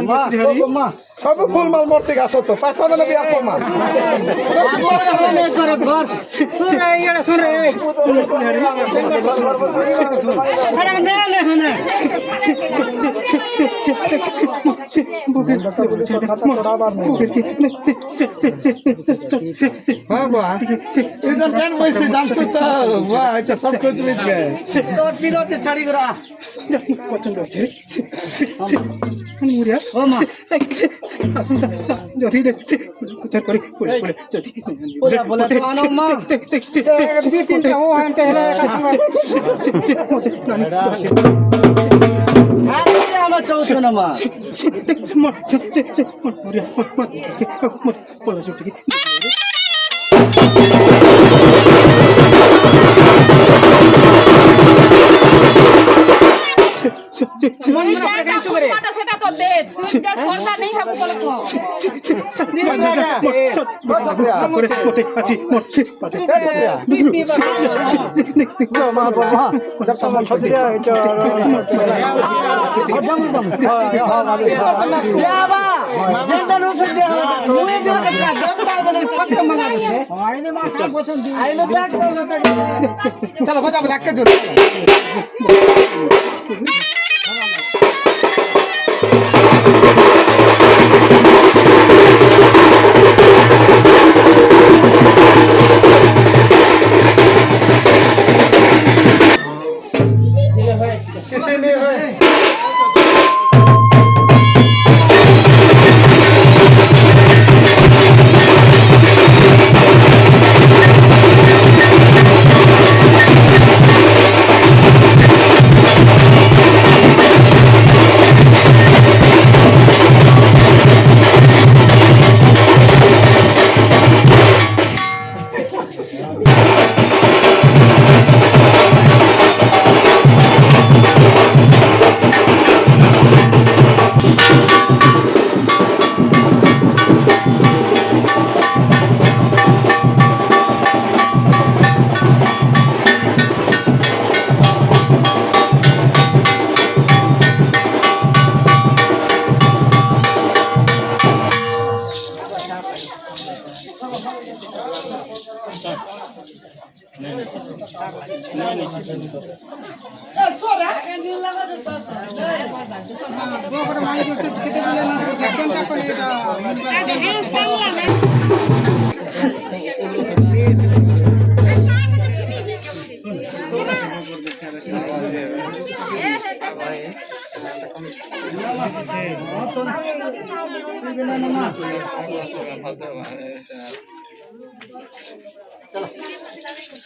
सब फूल माल मोटे का सो तो पैसा वाला भी आसो माल हाँ वाह इधर क्या वैसे डांस तो वाह अच्छा सब कुछ मिल गए तो पीलो ते छाड़ी करा पसंद है मुरिया ओ मां যদি দেখছি উদ্ধার করে বলে যদি বলে তো আনো মা দুই তিনটা ও আনতে হলো আরে আমার চৌথ না মা মুরিয়া বলে ছুটি সেটা তো দে তুই যা সরকার নেই হবে বলে কো चलो हो जा ब्लैक के जो किसी ने है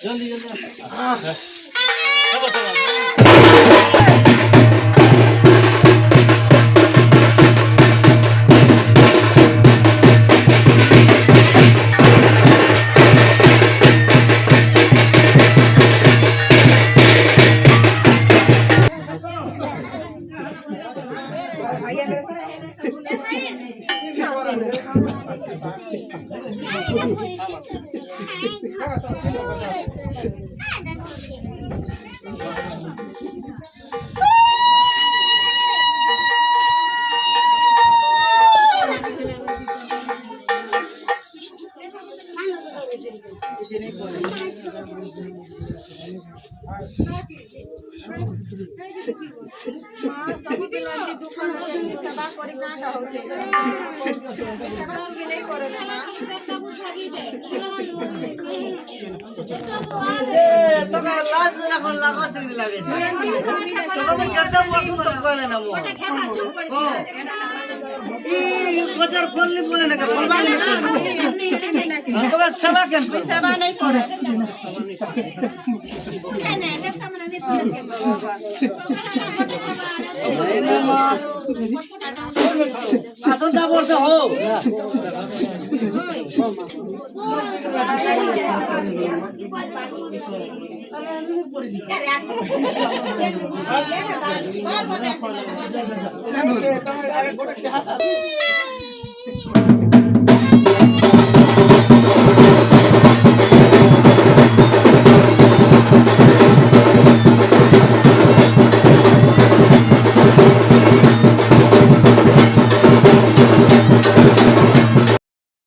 जल्दी हो